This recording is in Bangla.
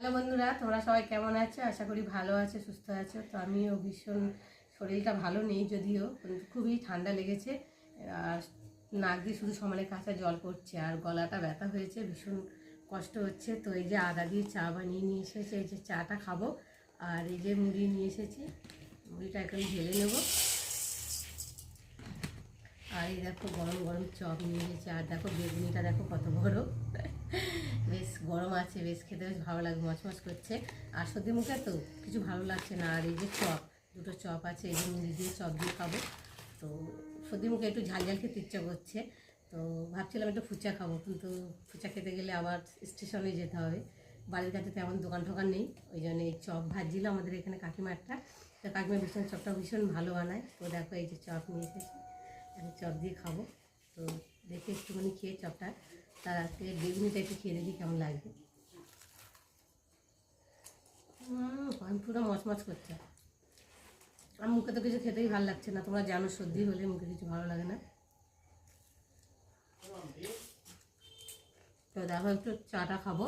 হ্যালো বন্ধুরা, তোমরা সবাই কেমন আছো? আশা করি ভালো আছো, সুস্থ আছো। তো আমিও ভীষণ, শরীরটা ভালো নেই যদিও, কিন্তু খুবই ঠান্ডা লেগেছে। আর নাক দিয়ে শুধু সমানে কাঁচা জল পড়ছে, আর গলাটা ব্যথা হয়েছে, ভীষণ কষ্ট হচ্ছে। তো এই যে আদা দিয়ে চা বানিয়ে নিয়ে এসেছে, এই যে চাটা খাবো। আর এই যে মুড়ি নিয়ে এসেছি, মুড়িটা এখন ঢেলে নেবো। আর এই দেখো গরম গরম চপ নিয়ে এসেছে। আর দেখো বেগুনিটা দেখো কত বড়, বেশ গরম আছে, বেশ খেতে বেশ ভালো লাগে, মচমচ করছে। আর সর্দি মুখে তো কিছু ভালো লাগছে না। আর এই যে চপ, দুটো চপ আছে, এই যে মুড়ি দিয়ে চপ দিয়ে খাবো। তো সর্দি মুখে একটু ঝাল ঝাল খেতে ইচ্ছা করছে। তো ভাবছিলাম একটু ফুচকা খাবো, কিন্তু ফুচকা খেতে গেলে আবার স্টেশনে যেতে হবে। বাড়ির কাছে তেমন দোকান টোকান নেই, ওই জন্য এই চপ ভাজছিল আমাদের এখানে কাকিমা একটা। তো কাকিমা ভীষণ চপটা ভীষণ ভালো বানায়। তো দেখো এই যে চপ নিয়ে এসেছি, আমি চপ দিয়ে খাবো। তো দেখে একটুখানি খেয়ে চপটা, তার আজকে বেগুনিটা একটু খেয়ে দেখি কেমন লাগবে। আমি পুরো মচমচ করছে। আর মুখে তো কিছু খেতেই ভালো লাগছে না, তোমরা জানো সর্দি হলে মুখে কিছু ভালো লাগে না। তো দেখো একটু চাটা খাবো।